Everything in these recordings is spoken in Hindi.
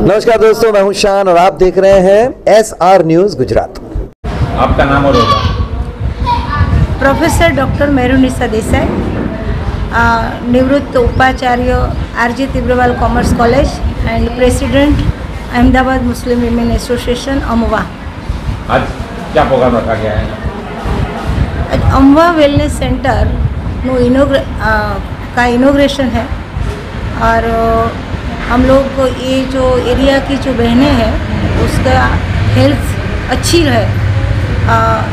नमस्कार दोस्तों, मैं हूं शान और आप देख रहे हैं SR न्यूज़ गुजरात। आपका नाम और होगा? प्रोफेसर डॉक्टर मेरुनिसा देसाई, निवृत्त उपाचार्य RJ Tibrewal commerce college and president Ahmedabad Muslim women association Amwa. आज क्या प्रोग्राम रखा गया है? अमवा वेलनेस सेंटर का इनोग्रेशन है और हम लोग को ये जो एरिया की जो बहनें हैं उसका हेल्थ अच्छी रहे,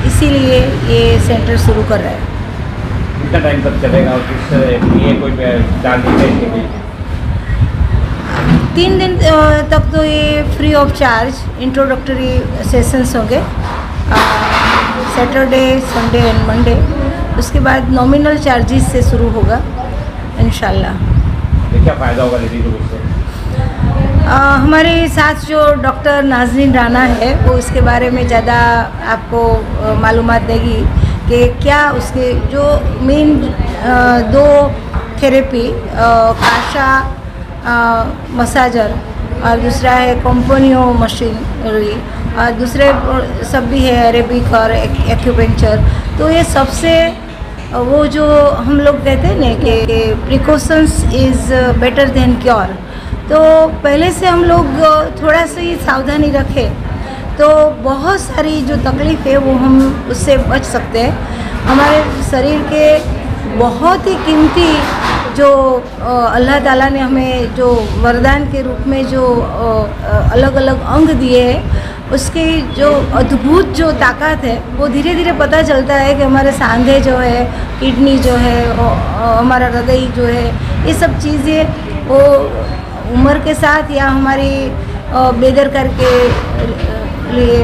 इसीलिए ये सेंटर शुरू कर रहे हैं। कितना टाइम तक चलेगा और किस लिए कोई चार्ज है इसके लिए? 3 दिन तक तो ये free of charge introductory sessions होंगे, सैटरडे, संडे एंड मंडे। उसके बाद नॉमिनल चार्जेस से शुरू होगा इंशाल्लाह। क्या फ़ायदा होगा दीदी को उससे? हमारे साथ जो डॉक्टर नाज़नीन राना है वो इसके बारे में ज़्यादा आपको मालूमात देगी कि क्या उसके जो मेन 2 थेरेपी काशा मसाजर और दूसरा है कंपोनियो मशीनरी और दूसरे सब भी है अरेबिक और एक्यूपेंचर। तो ये सबसे वो जो हम लोग कहते हैं ना कि precautions is better than cure, तो पहले से हम लोग थोड़ा सा ही सावधानी रखें तो बहुत सारी जो तकलीफ़ है वो हम उससे बच सकते हैं। हमारे शरीर के बहुत ही कीमती जो अल्लाह ताला ने हमें जो वरदान के रूप में जो अलग अलग अंग दिए हैं उसकी जो अद्भुत जो ताकत है वो धीरे धीरे पता चलता है कि हमारे सांधे जो है, किडनी जो है, हमारा हृदय जो है, ये सब चीज़ें वो उम्र के साथ या हमारी बेदरकारी के लिए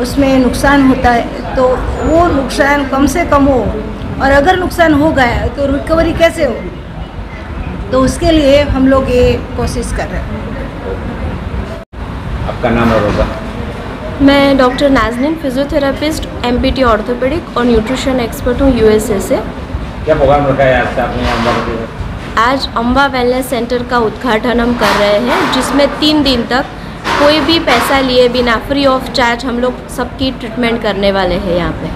उसमें नुकसान होता है। तो वो नुकसान कम से कम हो और अगर नुकसान हो गया तो रिकवरी कैसे हो, तो उसके लिए हम लोग ये कोशिश कर रहे हैं। आपका नाम और होगा? मैं doctor Nazneen, physiotherapist, MPT orthopaedic और न्यूट्रिशन एक्सपर्ट हूँ USA से। क्या प्रोग्राम रखा है आज से आपने अम्बा में? आज अम्बा वेलनेस सेंटर का उद्घाटन हम कर रहे हैं, जिसमें 3 दिन तक कोई भी पैसा लिए बिना फ्री ऑफ चार्ज हम लोग सबकी ट्रीटमेंट करने वाले हैं यहाँ पे।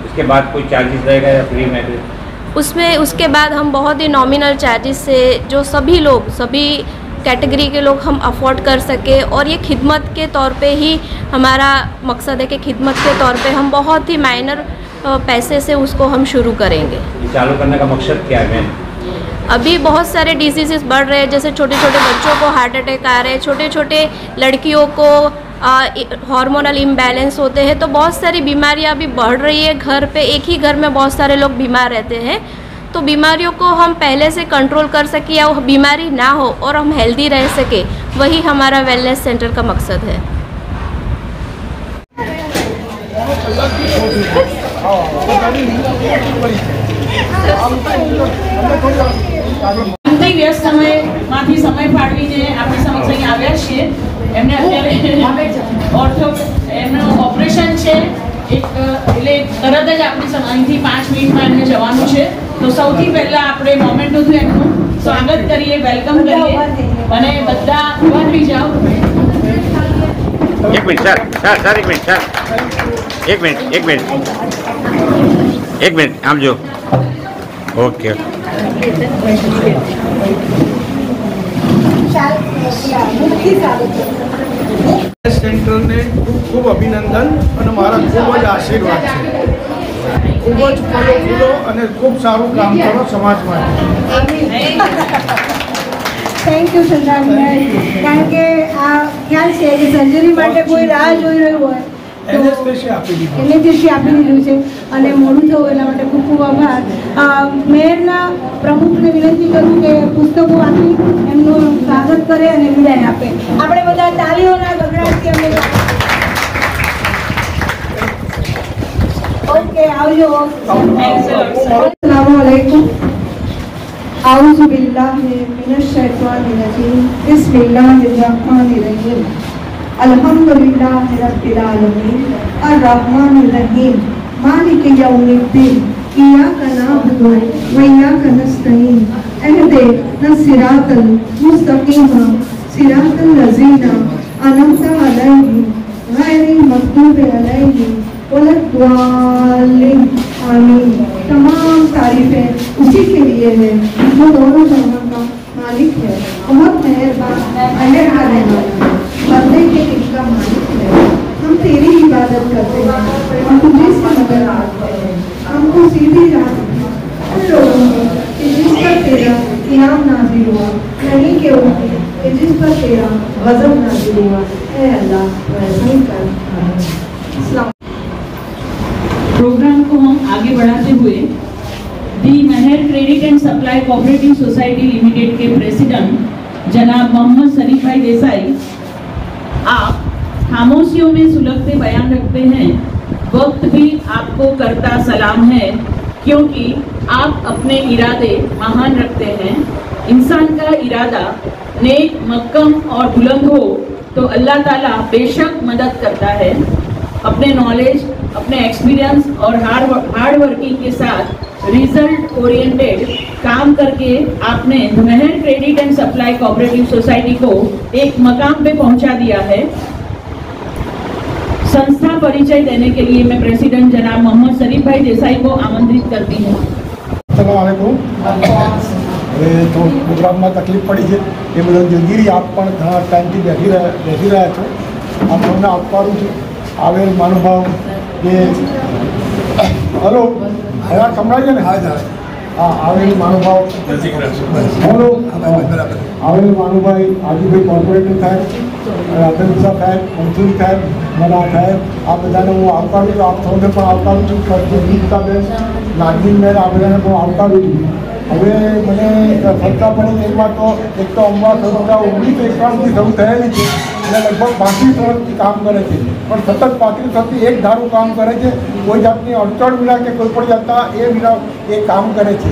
उसके बाद कोई चार्जेस रहेगा या फ्री में? उसके बाद हम बहुत ही नॉमिनल चार्जेस से जो सभी लोग, सभी कैटेगरी के लोग हम अफोर्ड कर सके, और ये खिदमत के तौर पे ही हमारा मकसद है कि खिदमत के तौर पे हम बहुत ही माइनर पैसे से उसको हम शुरू करेंगे। चालू करने का मकसद क्या है? अभी बहुत सारे डिजीज़ बढ़ रहे हैं, जैसे छोटे छोटे बच्चों को हार्ट अटैक आ रहे हैं, छोटे छोटे लड़कियों को हार्मोनल इम्बैलेंस होते हैं, तो बहुत सारी बीमारियां अभी बढ़ रही है। घर पे एक ही घर में बहुत सारे लोग बीमार रहते हैं, तो बीमारियों को हम पहले से कंट्रोल कर सके या वो बीमारी ना हो और हम हेल्दी रह सके, वही हमारा वेलनेस सेंटर का मकसद है। વ્યસ્ત સમયમાંથી સમય ફાળવીને આપણી સમક્ષ અહીં આવ્યા છીએ। એમને અત્યારે એમનું ઓપરેશન છે એટલે તરત જ આપણી અહીંથી 5 મિનિટમાં એમને જવાનું છે। તો સૌથી પહેલાં આપણે મોમેન્ટોથી એમનું સ્વાગત કરીએ, વેલકમ કરીએ અને બધા ઊભા થઈ જાઓ। एक मिनट सर, एक मिनट आम जो ओके। सेंटर ने खूब अभिनंदन और मारा खूब ज आशीर्वाद है। खूब ज फलो फूलो और खूब सारू काम करो समाज में। थैंक यू संदान भाई, कारण के आ ख्याल છે કે સર્જરી માટે કોઈ રાહ જોઈ રહ્યું હોય તો એનેસ્થેસિયા આપી દીધું છે અને મોડું થયું એના માટે ખૂબ ખૂબ આભાર। મેયરના પ્રમુખને વિનંતી કરું કે પુસ્તકો આપી એમનું સ્વાગત કરે અને વિદાય આપે। આપણે બધા તાળીઓના ગગડાટથી અમને ઓકે આવજો। अस्सलामु अलैकुम। आऊज़ु बिल्लाहि मिनश शैतानिर रजीम। बिस्मिल्लाहिर रहमानिर रहीम। अल्हम्दुलिल्लाहि रब्बिल आलमीन अर्रहमानिर रहीम मालिकि यौमिद्दीन इय्याका नअबुदु व इय्याका नस्तईन इहदिना सिरातल मुस्तकीम सिरातल लज़ीना अनअमता अलैहिम गैरिल मग़दूबि अलैहिम वलद्दालिन। आमीन। तमाम तारीफें उसी के लिए है जो दोनों जहां का मालिक है, बहुत मेहरबान रहने वाला है, बंदे के दिल का मालिक है। हम तेरी इबादत करते हैं, हम तुझे से मदद मांगते हैं। हमको सीधी राह उन लोगों को कि जिस पर तेरा इनाम नाजिल हुआ, नहीं के उनके कि जिस पर तेरा गज़ब नाजिल हुआ। ऐ अल्लाह वैसा ही कर। अस्सलाम। प्रोग्राम को हम आगे बढ़ाते हुए the Meher credit and supply cooperative society limited के प्रेसिडेंट जनाब मोहम्मद शरीफ भाई देसाई, आप खामोशियों में सुलगते बयान रखते हैं, वक्त भी आपको करता सलाम है, क्योंकि आप अपने इरादे महान रखते हैं। इंसान का इरादा नेक, मक्कम और बुलंद हो तो अल्लाह ताला बेशक मदद करता है। अपने नॉलेज, अपने एक्सपीरियंस और हार्ड वर्किंग के साथ रिजल्ट ओरिएंटेड काम करके आपने Meher credit and supply cooperative society को एक मकाम पे पहुंचा दिया है। संस्था परिचय देने के लिए मैं प्रेसिडेंट जनाब मोहम्मद शरीफ भाई देसाई को आमंत्रित करती हूँ। अस्सलाम वालेकुम। तो प्रोग्राम में तकलीफ पड़ी है ये बदल दिलगीरी आप घना टाइम थी बेठी रहा छो। आप सबने आपकारू आवेल महानुभाव ये हलो हया संभळाय ने हाँ आवेल महानुभाव बोलो आवेल महानुभाई आजीभाई कॉर्पोरेटर साहेब, अध्यक्ष साहेब, मंत्री साहेब, मला साहेब आप बधाने હું આવકારું છું। આપ સૌને પણ આવકારું છું। ગીતાબેન, નાગીનબેન આ બધાને પણ આવકારું છું। હવે મને સંસ્થા પણ એકમાં તો એક તો અમવા સંસ્થા 1991થી શરૂ થયેલી છે અને લગભગ 35 વર્ષથી કામ કરે છે, પણ સતત 35 વર્ષથી એક ધારું કામ કરે છે। કોઈ જાતની અડચણ વિના કે કોઈ પણ જાતના એ વિના એ કામ કરે છે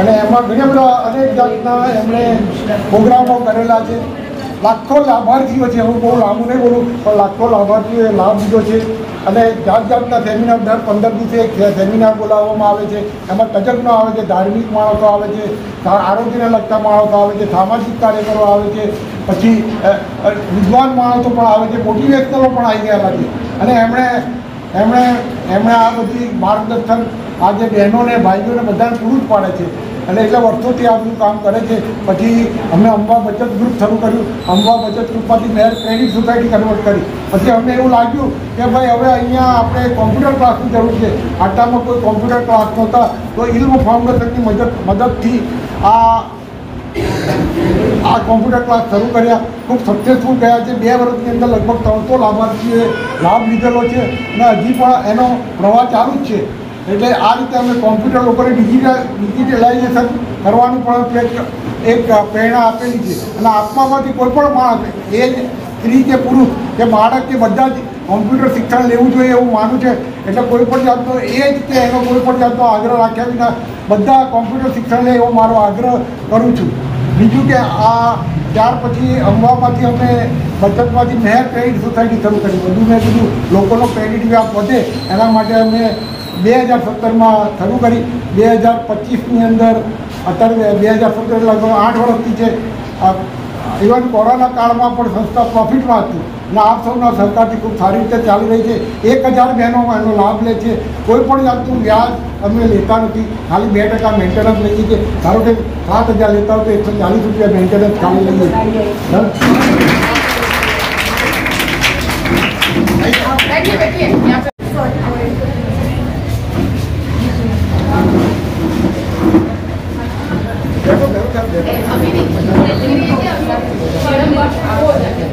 અને એમાં ઘણા બધા અનેક જાતના એમણે પ્રોગ્રામો કરેલા છે। લાખો લાભાર્થીઓ છે, હું બહુ લાંબુ નહીં બોલું પણ લાખો લાભાર્થીઓએ લાભ લીધો છે અને જાત જાતના સેમિનાર દર 15 દિવસે એક સેમિનાર બોલાવવામાં આવે છે। એમાં તજજ્ઞો આવે છે, ધાર્મિક માણસો આવે છે, આરોગ્યને લગતા માણસો આવે છે, સામાજિક કાર્યકરો આવે છે, પછી વિદ્વાન માણસો પણ આવે છે, મોટિવેશનરો પણ આવી ગયેલા છે અને એમણે આ બધી માર્ગદર્શન આ જે બહેનોને ભાઈઓને બધાને પૂરું જ પાડે છે અને એટલા વર્ષોથી આ બધું કામ કરે છે। પછી અમને અંબા બચત ગ્રુપ શરૂ કર્યું, અંબા બચત ગ્રુપમાંથી મેયર ક્રેડિટ સોસાયટી કન્વર્ટ કરી। પછી અમને એવું લાગ્યું કે ભાઈ હવે અહીંયા આપણે કોમ્પ્યુટર ક્લાસની જરૂર છે। આટલામાં કોઈ કોમ્પ્યુટર ક્લાસ નહોતા, તો ઇલ્મ ફાઉન્ડેશનની મદદથી આ કોમ્પ્યુટર ક્લાસ શરૂ કર્યા। ખૂબ સક્સેસફુલ ગયા છે। 2 વર્ષની અંદર લગભગ 300 લાભાર્થીઓએ લાભ લીધેલો છે અને હજી પણ એનો પ્રવાહ ચાલુ જ છે। એટલે આ રીતે અમે કોમ્પ્યુટર લોકોને ડિજિટલાઇઝેશન કરવાનું પણ એક પ્રેરણા આપેલી છે અને આત્મામાંથી કોઈ પણ માણસ એ સ્ત્રી કે પુરુષ કે બાળક કે બધા જ કોમ્પ્યુટર શિક્ષણ લેવું જોઈએ એવું માનું છે। એટલે કોઈ પણ જાતનો એ જ કે એનો કોઈ પણ જાતનો આગ્રહ રાખ્યા વિના બધા કોમ્પ્યુટર શિક્ષણ લે એવો મારો આગ્રહ કરું છું। બીજું કે આ ત્યાર પછી અંબામાંથી અમે બચતમાંથી મેહર ક્રેડિટ સોસાયટી શરૂ કરી। બધું મેં કીધું લોકોનો ક્રેડિટ વ્યાપ વધે એના માટે અમે 2017માં શરૂ કરી। 2025ની અંદર અત્યારે 2017 લગભગ 8 વર્ષથી છે। ઇવન કોરોના કાળમાં પણ સંસ્થા પ્રોફિટમાં હતી અને આપ સૌના સહકારથી ખૂબ સારી રીતે ચાલી રહી છે। 1000 બહેનો એનો લાભ લે છે। કોઈ પણ જાતનું વ્યાજ અમે લેતા નથી, ખાલી 2% મેન્ટેનન્સ લઈએ છીએ। ધારો કે 7000 લેતા હોય તો 140 રૂપિયા મેન્ટેનન્સ ખાલી લઈએ।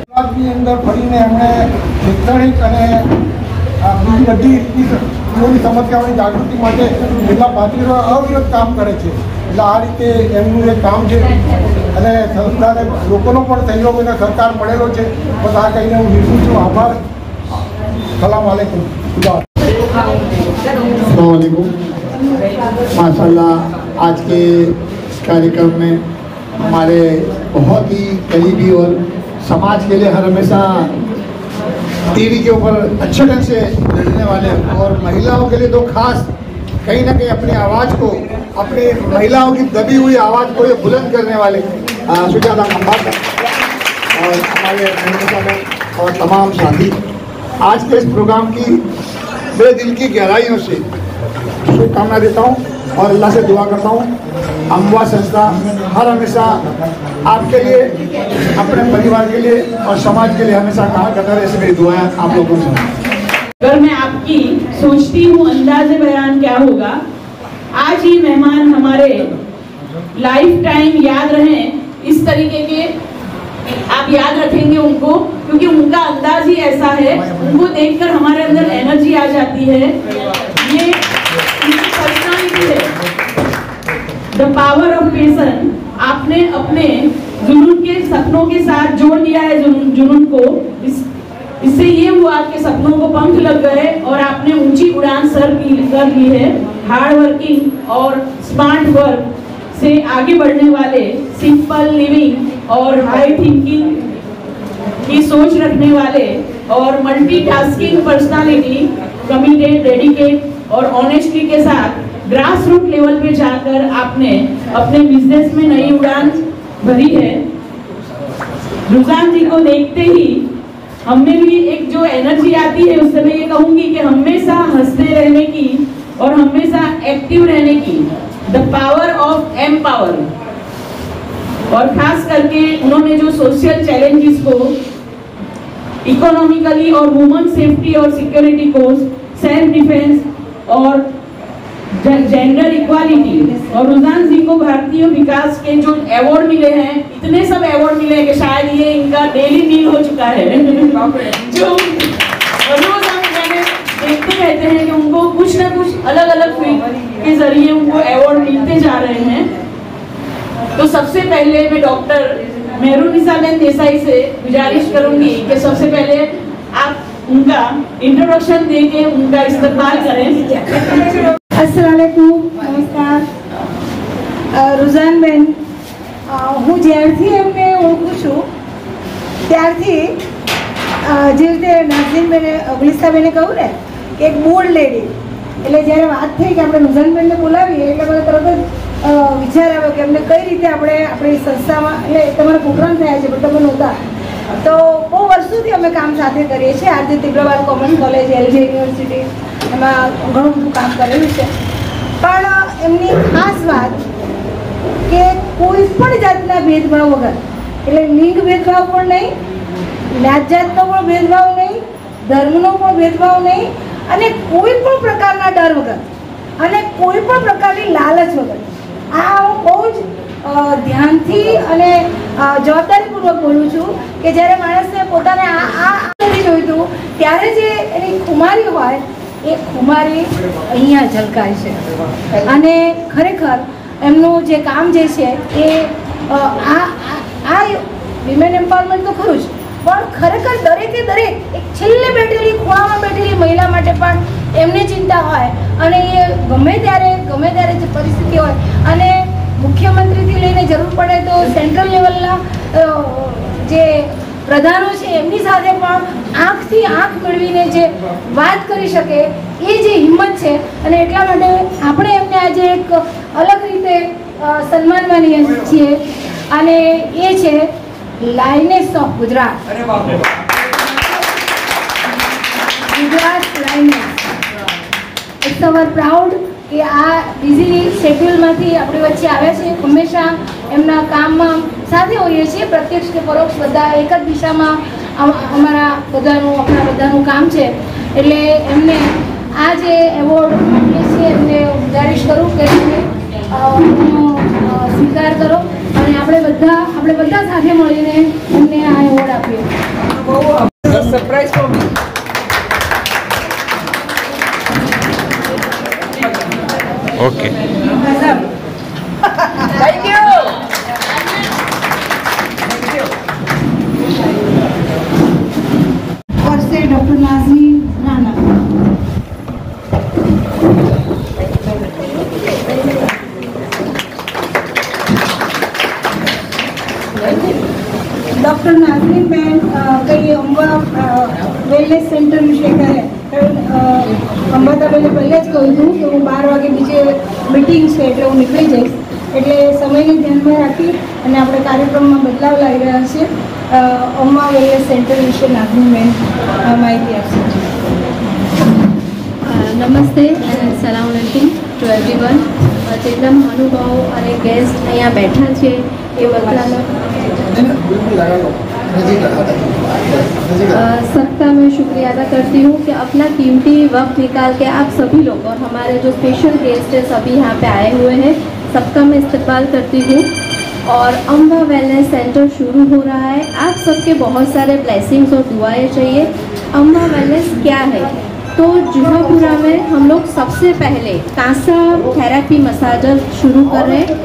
ગુજરાતની અંદર ફરીને એમણે શૈક્ષણિક અને બીજી બધી રીતની સમસ્યાઓની જાગૃતિ માટે એટલા પાત્રીઓ અવિરત કામ કરે છે। એટલે આ રીતે એમનું એક કામ છે અને સંસ્થાને લોકોનો પણ સહયોગ અને સહકાર મળેલો છે। બસ આ કહીને હું વિરમું છું। આભાર। સલામ વાલેકુમ। अस्सलामुअलैकुम। माशाल्लाह आज के कार्यक्रम में हमारे बहुत ही करीबी और समाज के लिए हर हमेशा टीवी के ऊपर अच्छे ढंग से लड़ने वाले और महिलाओं के लिए तो खास कहीं ना कहीं अपनी आवाज़ को, अपनी महिलाओं की दबी हुई आवाज़ को ये बुलंद करने वाले सुजाता खंबात और हमारे मेहमान और तमाम साथी, आज के इस प्रोग्राम की मेरे दिल की गहराइयों से शुभकामना देता हूँ और अल्लाह से दुआ करता हूँ अमवा संस्था हर हमेशा आपके लिए, अपने परिवार के लिए और समाज के लिए हमेशा काम करता रहे। ऐसे मेरी दुआएं आप लोगों से। अगर मैं आपकी सोचती हूँ अंदाज़े बयान क्या होगा, आज ही मेहमान हमारे लाइफ टाइम याद रहें, इस तरीके के आप याद रखेंगे उनको, क्योंकि उनका अंदाज ही ऐसा है, उनको देखकर हमारे अंदर एनर्जी आ जाती है। ये उनकी पर्सनालिटी है, द पावर ऑफ पेशन। आपने अपने जुनून के सपनों के साथ जोड़ दिया है जुनून को, इससे ये हुआ आपके सपनों को पंख लग गए और आपने ऊंची उड़ान सर कर ली है। हार्ड वर्किंग और स्मार्ट वर्क से आगे बढ़ने वाले, सिंपल लिविंग और हाई थिंकिंग की सोच रखने वाले और मल्टीटास्किंग पर्सनालिटी, कमिटेड, डेडिकेट और ऑनेस्टी के साथ ग्रास रूट लेवल पे जाकर आपने अपने बिजनेस में नई उड़ान भरी है। रुझान जी को देखते ही हमें भी एक जो एनर्जी आती है, उससे मैं ये कहूँगी कि हमेशा हंसते रहने की और हमेशा एक्टिव रहने की, द पावर ऑफ एम्पावर। और खास करके उन्होंने जो सोशल चैलेंजेस को इकोनॉमिकली और वुमेन सेफ्टी और सिक्योरिटी को, सेल्फ डिफेंस और जेंडर इक्वालिटी, और रुझान जी को भारतीय विकास के जो अवार्ड मिले हैं, इतने सब अवार्ड मिले हैं कि शायद ये इनका डेली मील हो चुका है। जो रोज हम देखते रहते हैं कि उनको कुछ ना कुछ अलग अलग फील्ड के जरिए उनको अवार्ड मिलते जा रहे हैं। तो सबसे पहले मैं डॉक्टर मेहरुनिसा बेन देसाई से गुजारिश करूंगी कि सबसे पहले आप उनका इंट्रोडक्शन देके उनका इस्तकबाल करें। अस्सलाम वालेकुम, नमस्कार। रुझान बेन, હું જ્યારથી એમને ઓળખું છું ત્યારથી જે રીતે નાઝીનબેને અગલિસ્તાબેને કહ્યું ને કે એક બોલ્ડ લેડી, એટલે જ્યારે વાત થઈ કે આપણે રુઝાનબેનને બોલાવીએ એટલે મને તરત જ વિચાર આવ્યો કે એમને કઈ રીતે આપણે આપણી સંસ્થામાં, એટલે તમારા પ્રોગ્રામ થયા છે પણ તમે નહોતા, તો બહુ વર્ષોથી અમે કામ સાથે કરીએ છીએ। આજે તીવ્રવાદ કોમર્સ કોલેજ, એલજે યુનિવર્સિટી, એમાં ઘણું બધું કામ કરેલું છે। પણ એમની ખાસ વાત કે કોઈ પણ જાતના ભેદભાવ વગર, એટલે લિંગ ભેદભાવ પણ નહીં, જ્ઞાત જાતનો પણ ભેદભાવ નહીં, ધર્મનો પણ ભેદભાવ નહીં, અને કોઈ પણ પ્રકારના ડર વગર અને કોઈ પણ પ્રકારની લાલચ વગર, આ હું બહુ જ ધ્યાનથી અને જવાબદારીપૂર્વક બોલું છું કે જ્યારે માણસને પોતાને આ નથી જોઈતું ત્યારે જે એની ખુમારી હોય એ ખુમારી અહીંયા ઝલકાય છે। અને ખરેખર એમનું જે કામ જે છે એ આ વિમેન એમ્પાવરમેન્ટ તો ખરું જ, પણ ખરેખર દરેકે દરેક એક છેલ્લે બેઠેલી, ખૂણામાં બેઠેલી મહિલા માટે પણ એમને ચિંતા હોય અને એ ગમે ત્યારે જે પરિસ્થિતિ હોય, અને મુખ્યમંત્રીથી લઈને જરૂર પડે તો સેન્ટ્રલ લેવલના જે પ્રધાનો છે એમની સાથે પણ આંખથી આંખ મેળવીને જે વાત કરી શકે એ જે હિંમત છે, અને એટલા માટે આપણે એમને આજે એક અલગ રીતે સન્માન માનીએ છીએ, અને એ છે lioness of Gujarat, Gujarat lioness. Its our proud કે આ બિઝી શેડ્યુલમાંથી આપણી વચ્ચે આવ્યા છે। હંમેશા એમના કામમાં સાથે હોઈએ છીએ, પ્રત્યક્ષ કે પરોક્ષ બધા એક જ દિશામાં અમારા બધાનું કામ છે। એટલે એમને આ જે એવોર્ડ આપીએ છીએ એમને ગુજારિશ કરું કે તમે એનો સ્વીકાર કરો અને આપણે બધા સાથે મળીને એમને આ એવોર્ડ આપીએ। Surprise for me. Okay, thank you. और से doctor Nazneen Rana. Doctor Nazneen Ben कई अंबा वेलनेस सेंटर विषय कहे અંબાતાબેને પહેલે જ કહ્યું હતું કે હું 12 વાગે બીજે મીટિંગ છે એટલે હું નીકળી જઈશ, એટલે સમયને ધ્યાનમાં રાખી અને આપણે કાર્યક્રમમાં બદલાવ લાવી રહ્યા છીએ। अम्मा वेलनेस सेंटर विषय नागपूर माहिती आपसे। નમસ્તે અને સલામ અલૈકુમ ટુ એવરીવન. જેટલા મહાનુભાવો અને ગેસ્ટ અહીંયા बैठा છે એ બધાનો सबका मैं शुक्रिया अदा करती हूँ कि अपना कीमती वक्त निकाल के आप सभी लोग और हमारे जो स्पेशल गेस्ट है सभी यहाँ पे आए हुए हैं, सबका मैं इस्तकबाल करती हूँ। और अम्बा वेलनेस सेंटर शुरू हो रहा है, आप सबके बहुत सारे ब्लेसिंग्स और दुआएं चाहिए। अम्बा वेलनेस क्या है? तो जुहापुरा में हम लोग सबसे पहले कांसा थेरेपी मसाजर शुरू कर रहे हैं।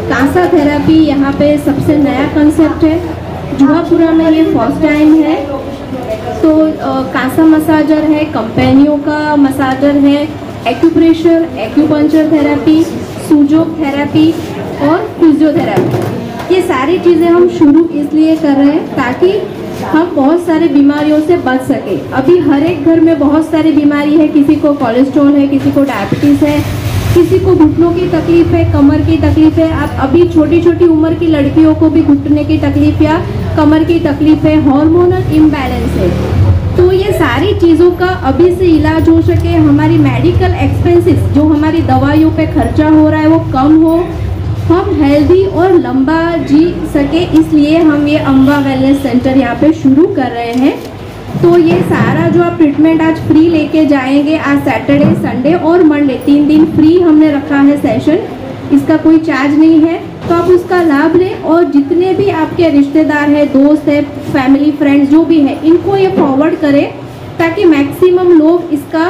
कांसा थेरेपी यहाँ पे सबसे नया कंसेप्ट है, जुहापुरा में ये फर्स्ट टाइम है। तो कांसा मसाजर है, कंपेनियों का मसाजर है, एक्यूप्रेशर, एक्यूपंक्चर थेरेपी, सूजो थेरेपी और फिजियोथेरेपी, ये सारी चीज़ें हम शुरू इसलिए कर रहे हैं ताकि हम बहुत सारे बीमारियों से बच सके। अभी हर एक घर में बहुत सारी बीमारी है, किसी को कोलेस्ट्रॉल है, किसी को डायबिटीज़ है, किसी को घुटनों की तकलीफ है, कमर की तकलीफ है। आप अभी छोटी छोटी उम्र की लड़कियों को भी घुटने की तकलीफ या कमर की तकलीफ है, हार्मोनल इम्बैलेंस है। तो ये सारी चीज़ों का अभी से इलाज हो सके, हमारी मेडिकल एक्सपेंसेस जो हमारी दवाइयों पे खर्चा हो रहा है वो कम हो, हम हेल्दी और लंबा जी सके, इसलिए हम ये अम्बा वेलनेस सेंटर यहाँ पे शुरू कर रहे हैं। तो ये सारा जो आप ट्रीटमेंट आज फ्री लेके जाएंगे, आज सैटरडे, संडे और मंडे 3 दिन फ्री हमने रखा है सेशन, इसका कोई चार्ज नहीं है। तो आप उसका लाभ लें और जितने भी आपके रिश्तेदार हैं, दोस्त हैं, फैमिली फ्रेंड्स जो भी है, इनको ये फॉरवर्ड करें ताकि मैक्सिमम लोग इसका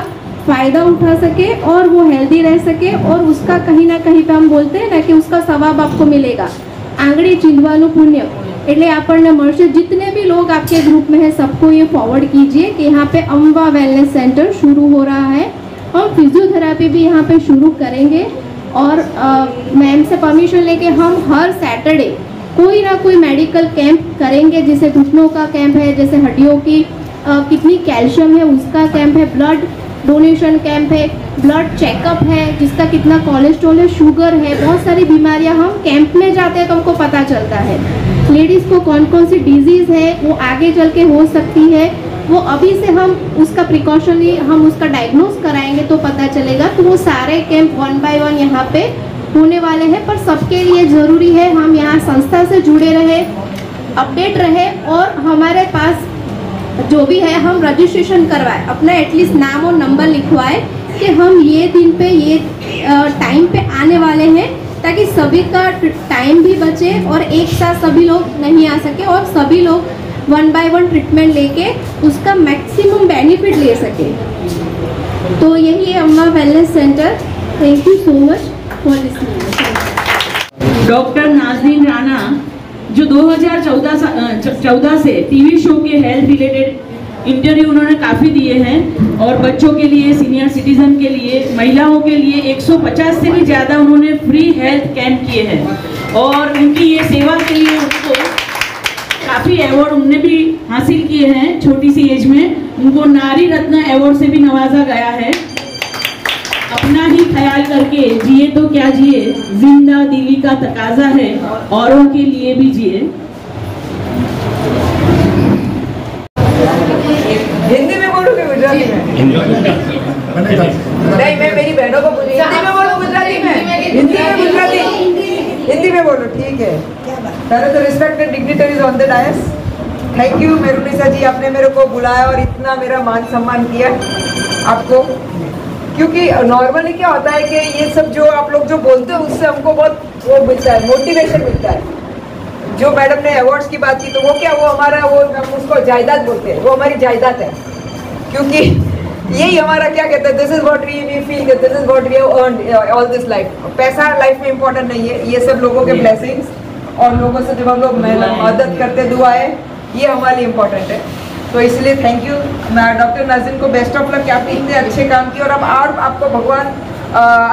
फ़ायदा उठा सके और वो हेल्दी रह सके। और उसका कहीं ना कहीं पे हम बोलते हैं ना कि उसका सवाब आपको मिलेगा, आंगड़ी चींधवानु पुण्य, એટલે આપણને મળશે। जितने भी लोग आपके ग्रुप में है सबको ये फॉरवर्ड कीजिए कि यहाँ पे अम्बा वेलनेस सेंटर शुरू हो रहा है। हम फिजियोथेरेपी भी यहाँ पे शुरू करेंगे और मैम से परमिशन लेके हम हर सैटरडे कोई ना कोई मेडिकल कैंप करेंगे, जैसे घुटनों का कैंप है, जैसे हड्डियों की कितनी कैल्शियम है उसका कैंप है, ब्लड डोनेशन कैंप है, ब्लड चेकअप है, जिसका कितना कोलेस्ट्रॉल है, शुगर है, बहुत सारी बीमारियां हम कैंप में जाते हैं तो हमको पता चलता है। लेडीज़ को कौन कौन सी डिजीज़ है वो आगे चल के हो सकती है, वो अभी से हम उसका प्रिकॉशनली हम उसका डायग्नोज कराएंगे तो पता चलेगा। तो वो सारे कैंप 1 बाय 1 यहाँ पे होने वाले हैं, पर सबके लिए ज़रूरी है हम यहाँ संस्था से जुड़े रहे, अपडेट रहे और हमारे पास जो भी है हम रजिस्ट्रेशन करवाए, अपना एटलीस्ट नाम और नंबर लिखवाए कि हम ये दिन पे ये टाइम पे आने वाले हैं, ताकि सभी का टाइम भी बचे और एक साथ सभी लोग नहीं आ सके और सभी लोग 1 बाय 1 ट्रीटमेंट लेके उसका मैक्सिमम बेनिफिट ले सके। तो यही है Amba wellness centre. Thank you so much for listening. Doctor नाज़रीन राणा जो 2014 से टीवी शो के हेल्थ रिलेटेड इंटरव्यू उन्होंने काफ़ी दिए हैं और बच्चों के लिए, सीनियर सिटीजन के लिए, महिलाओं के लिए 150 से भी ज़्यादा उन्होंने फ्री हेल्थ कैंप किए हैं और उनकी ये सेवा के लिए उनको काफ़ी अवार्ड उनने भी हासिल किए हैं। छोटी सी एज में उनको नारी रत्न अवार्ड से भी नवाजा गया है। अपना ही ख्याल करके जिए तो क्या जिए, जिंदा दिली का तकाजा है, औरों के लिए भी जिए। हिंदी में बोलूं कि गुजराती में? नहीं, मैं मेरी बहनों को पूछ, हिंदी में बोलूं गुजराती में? हिंदी में गुजराती? हिंदी में बोलो, ठीक है। पहले तो respected dignitaries on the dais, thank you Merunisa ji, आपने मेरे को बुलाया और इतना मेरा मान सम्मान किया आपको, क्योंकि नॉर्मली क्या होता है कि ये सब जो आप लोग जो बोलते हो उससे हमको बहुत वो मिलता है, मोटिवेशन मिलता है। जो मैडम ने अवार्ड्स की बात की तो वो क्या, वो हमारा वो हम उसको जायदाद बोलते हैं, वो हमारी जायदाद है, क्योंकि यही हमारा क्या कहते हैं, this is what we feel, this is what we have earned all this life. पैसा लाइफ में इंपॉर्टेंट नहीं है, ये सब लोगों के ब्लेसिंग्स और लोगों से जब हम लोग मदद करते दुआएं, ये हमारे लिए इम्पोर्टेंट है। तो इसलिए थैंक यू डॉक्टर नाज़रीन को, बेस्ट ऑफ लक कि आपने इतने अच्छे काम किए और अब और आपको भगवान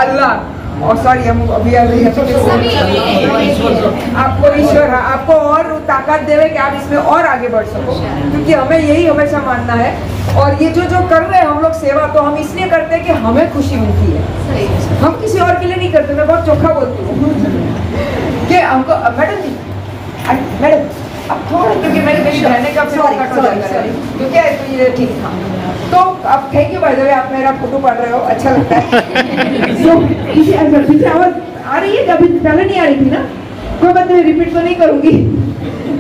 अल्लाह और सॉरी हम अभी आपको ईश्वर आपको और ताकत देवे कि आप इसमें और आगे बढ़ सको, क्योंकि हमें यही हमेशा मानना है। और ये जो कर रहे हैं हम लोग सेवा, तो हम इसलिए करते हैं कि हमें खुशी मिलती है, हम किसी और के लिए नहीं करते। मैं बहुत चोखा बोलती हूँ कि हमको मैडम अब थोड़ा क्योंकि मेरे रहने का फिर कट हो जाता है क्योंकि तो ये ठीक था। तो अब thank you by the way, आप मेरा फोटो पढ़ रहे हो, अच्छा लगता है। पीछे आवाज आ रही है, कभी पहले नहीं आ रही थी ना, कोई बात नहीं, रिपीट तो नहीं करूंगी।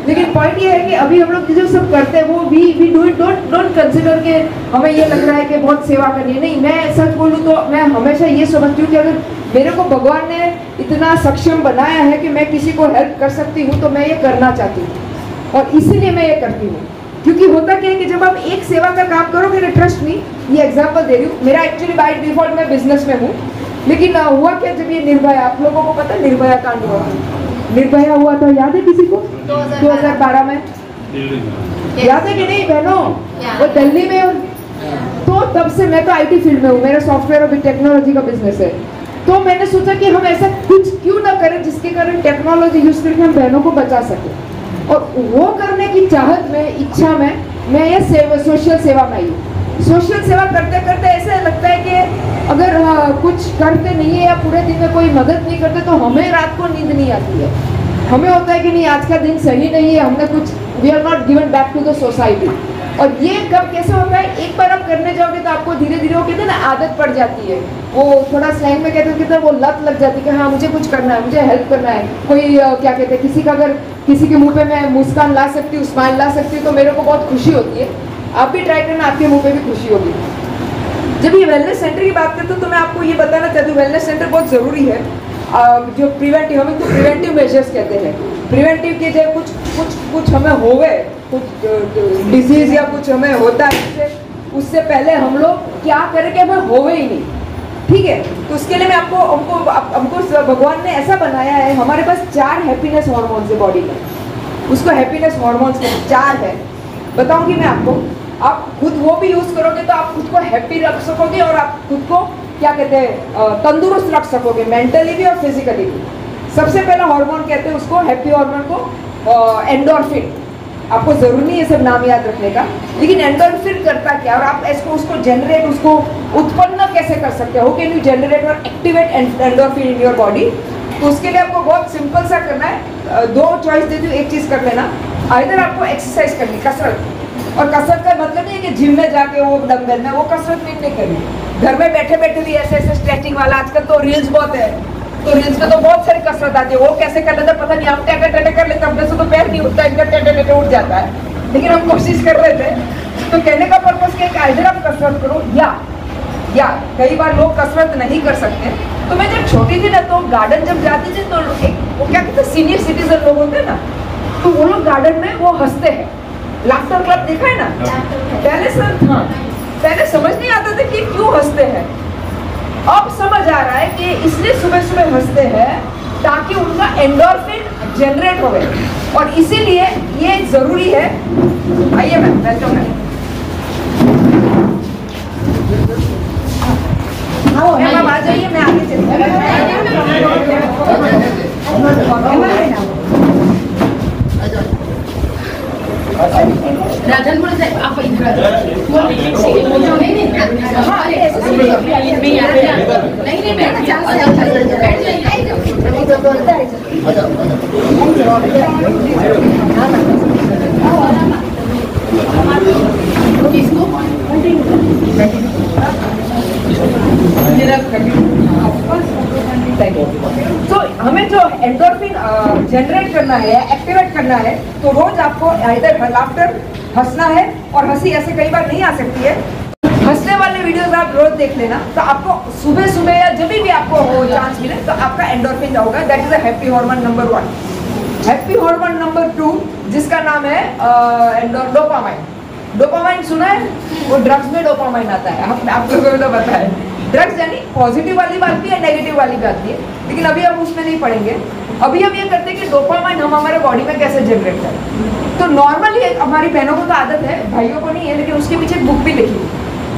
लेकिन पॉइंट ये है कि अभी हम लोग जो सब करते हैं वो we do it, don't consider के हमें ये लग रहा है कि बहुत सेवा करनी है। नहीं, मैं सच बोलूँ तो मैं हमेशा ये समझती हूँ कि अगर मेरे को भगवान ने इतना सक्षम बनाया है कि मैं किसी को हेल्प कर सकती हूँ तो मैं ये करना चाहती हूँ, और इसीलिए मैं ये करती हूँ। क्योंकि होता क्या है कि जब आप एक सेवा का काम करोगे ना, ट्रस्ट मी, ये एग्जांपल दे रही हूँ, मेरा एक्चुअली बाय डिफॉल्ट मैं बिजनेस में हूँ, लेकिन हुआ क्या, जब ये निर्भया, आप लोगों को पता है निर्भया कांड हुआ, निर्भया हुआ था, याद है किसी को? 2012 में, याद है कि नहीं बहनों? वो दिल्ली में। तो तब से मैं तो आईटी फील्ड में हूँ, मेरा सॉफ्टवेयर और टेक्नोलॉजी का बिजनेस है। तो मैंने सोचा कि हम ऐसा कुछ क्यों ना करें जिसके कारण टेक्नोलॉजी यूज करके हम बहनों को बचा सके, और वो करने की चाहत में, इच्छा में मैं ये सोशल सेवा में आई। सोशल सेवा करते करते ऐसा लगता है कि अगर कुछ करते नहीं है या पूरे दिन में कोई मदद नहीं करते तो हमें रात को नींद नहीं आती है। हमें होता है कि नहीं, आज का दिन सही नहीं है, हमने कुछ, we are not given back to the society. और ये कब कैसे होता है, एक बार आप करने जाओगे तो आपको धीरे धीरे वो कहते हैं ना, आदत पड़ जाती है, वो थोड़ा स्लैंग में कहते हैं वो लत लग जाती है कि हाँ मुझे कुछ करना है, मुझे हेल्प करना है। कोई क्या कहते हैं, किसी का अगर किसी के मुंह पे मैं मुस्कान ला सकती हूँ, स्माइल ला सकती हूँ, तो मेरे को बहुत खुशी होती है। आप भी ट्राई करना, आपके मुंह पे भी खुशी होगी। जब ये वेलनेस सेंटर की बात करते हो तो मैं आपको ये बताना चाहती हूँ, वेलनेस सेंटर बहुत ज़रूरी है। जो प्रिवेंटिव, हम इनको प्रिवेंटिव मेजर्स कहते हैं। प्रिवेंटिव के जो कुछ हमें होवे, कुछ डिजीज या कुछ हमें होता है, उससे पहले हम लोग क्या करें कि हमें होवे ही नहीं, ठीक है? तो उसके लिए मैं हमको भगवान ने ऐसा बनाया है, हमारे पास 4 हैप्पीनेस हॉर्मोन्स है बॉडी में, उसको हैप्पीनेस हॉर्मोन्स 4 है, बताऊंगी मैं आपको। आप खुद वो भी यूज करोगे तो आप खुद को हैप्पी रख सकोगे, और आप खुद को क्या कहते हैं, तंदुरुस्त रख सकोगे, मेंटली भी और फिजिकली भी। सबसे पहला हार्मोन कहते हैं उसको, हैप्पी हार्मोन को, एंडोर्फिन। आपको जरूरी नहीं है सब नाम याद रखने का, लेकिन एंडोर्फिन करता क्या, और आप उसको जनरेट, उसको उत्पन्न कैसे कर सकते हो, कैन यू जनरेट और activate endorphin in your body? तो उसके लिए आपको बहुत सिंपल सा करना है, 2 चॉइस देती हूँ, एक चीज कर लेना, आइदर आपको एक्सरसाइज करनी, कसरत। और कसरत का मतलब नहीं है कि जिम में जाके वो डंबल में, वो कसरत नहीं करनी, घर में बैठे बैठे भी ऐसे स्ट्रेचिंग वाला, आजकल तो रील्स बहुत है, तो रील्स में तो बहुत सारी कसरत आती है, वो कैसे कर लेते पता नहीं, हम टेटे टेटे कर लेते, अपने से तो पैर नहीं उठता, इनका टेटे टेटे उठ जाता है, लेकिन हम कोशिश कर रहे थे। तो कहने का पर्पज क्या है, आइदर आप कसरत करो, या कई बार लोग कसरत नहीं कर सकते। तो मैं जब छोटी थी ना, तो गार्डन जब जाती थी तो वो क्या कहते हैं, सीनियर सिटीजन लोग होते हैं ना, तो वो लोग गार्डन में वो हंसते हैं, लाफ्टर क्लब देखा है ना? पहले सर, हाँ, पहले समझ नहीं आता था कि क्यों हंसते हैं, अब समझ आ रहा है कि इसलिए सुबह सुबह हंसते हैं ताकि उनका एंडोर्फिन जनरेट हो, और इसीलिए ये जरूरी है। आइए मैम, वेलकम मैम, आ जाइए, मैं आगे चलती राजनपुर से आप तो हमें जो एंडोर्फिन जनरेट करना है, एक्टिवेट करना है, तो रोज आपको इधर लाफ्टर, हंसना है, और हंसी ऐसे कई बार नहीं आ सकती है। हंसने वाले वीडियोस आप रोज देख लेना, तो आपको सुबह सुबह या जब भी आपको हो चांस मिले तो आपका एंडोर्फिन होगा, that is a happy hormone number 1। Happy hormone number 2 जिसका नाम है डोपामाइन। डोपामाइन सुना है? वो ड्रग्स में डोपामाइन आता है, आप लोगों को तो पता है। ड्रग्स यानी पॉजिटिव वाली बात भी है, नेगेटिव वाली बात भी है, लेकिन अभी हम उसमें नहीं पढ़ेंगे। अभी हम ये करते हैं कि डोपामाइन हम हमारे बॉडी में कैसे जनरेट करें। तो नॉर्मली हमारी बहनों को तो आदत है, भाइयों को नहीं है, लेकिन उसके पीछे एक बुक भी लिखी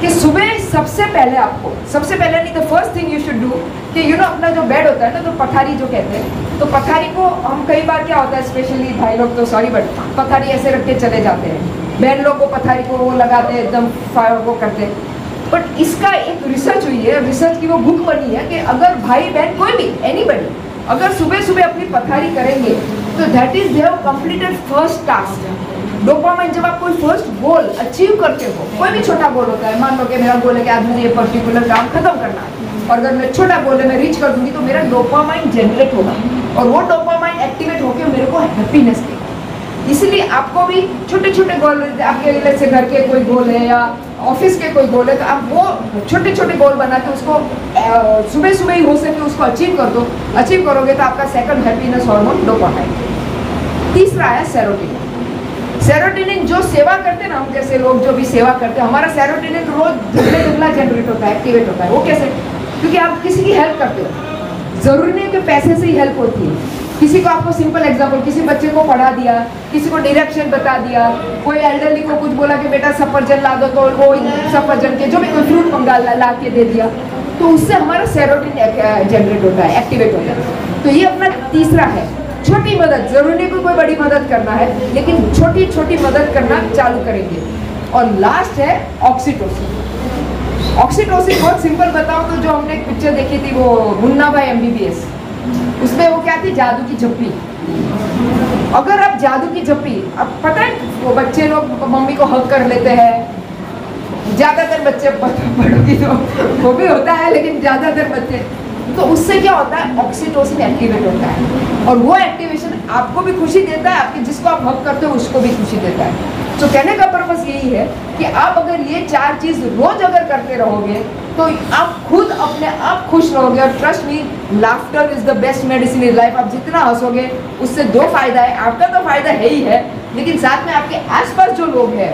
कि सुबह सबसे पहले आपको, सबसे पहले नहीं, the first thing you should do कि अपना जो बेड होता है ना, तो पथारी जो कहते हैं, तो पथारी को हम कई बार क्या होता है, स्पेशली भाई लोग तो सॉरी बट पथारी ऐसे रख के चले जाते हैं, बहन लोग को पथारी को वो लगाते हैं, एकदम फायर वो करते हैं। बट इसका एक रिसर्च हुई है, रिसर्च की वो बुक बनी है कि अगर भाई बहन कोई भी एनीबडी अगर सुबह सुबह अपनी पथारी करेंगे तो that is they have completed first task. Dopamine जब आप कोई फर्स्ट गोल अचीव करते हो, कोई भी छोटा गोल होता है, मान लो कि मेरा गोल है कि आज मुझे ये पर्टिकुलर काम खत्म करना है, और अगर मैं छोटा गोल है मैं रीच कर दूंगी तो मेरा डोपामाइन जनरेट होगा, और वो डोपामाइन एक्टिवेट होकर मेरे को हैप्पीनेस देगा। इसलिए आपको भी छोटे छोटे गोल, आपके जैसे घर के कोई गोल है या ऑफिस के कोई गोल है, तो आप वो छोटे छोटे गोल बना के उसको सुबह सुबह ही हो सके उसको अचीव कर दो। अचीव करोगे तो आपका सेकंड हैप्पीनेस हार्मोन डोपामाइन। तीसरा है सेरोटोनिन। सेरोटोनिन जो सेवा करते हैं ना, हम जैसे लोग जो भी सेवा करते हैं, हमारा सेरोटोनिन रोज दुगना जनरेट होता है, एक्टिवेट होता है। वो कैसे? क्योंकि आप किसी की हेल्प करते हो, जरूरी नहीं कि पैसे से ही हेल्प होती है। किसी को, आपको सिंपल एग्जांपल, किसी बच्चे को पढ़ा दिया, किसी को डायरेक्शन बता दिया, कोई एल्डरली को कुछ बोला कि बेटा सफरजन ला दो, तो वो सफरजन के जो भी कोई फ्रूट मंगा ला के दे दिया, तो उससे हमारा सेरोटोनिन जनरेट होता है, एक्टिवेट होता है। तो ये अपना तीसरा है, छोटी मदद। जरूरी नहीं कोई बड़ी मदद करना है, लेकिन छोटी छोटी मदद करना चालू करेंगे। और लास्ट है ऑक्सीटोसिन। ऑक्सीटोसिन बहुत सिंपल बताओ तो, जो हमने एक पिक्चर देखी थी वो मुन्ना भाई MBBS, उसमें वो क्या थी, जादू की झप्पी। अगर आप जादू की झप्पी, अब पता है वो बच्चे लोग मम्मी को हक कर लेते हैं, ज्यादातर बच्चे, बड़ों तो वो भी होता है लेकिन ज्यादातर बच्चे, तो उससे क्या होता है, ऑक्सीटोसिन एक्टिवेट होता है, और वो एक्टिवेशन आपको भी खुशी देता है, आपके जिसको आप हक करते हो उसको भी खुशी देता है। तो कहने का पर्पस यही है कि आप अगर ये 4 चीज रोज अगर करते रहोगे तो आप खुद अपने आप खुश रहोगे। और trust me, laughter is the best medicine in life. आप जितना हंसोगे उससे 2 फायदा है, आपका तो फायदा है ही है, लेकिन साथ में आपके आसपास जो लोग हैं,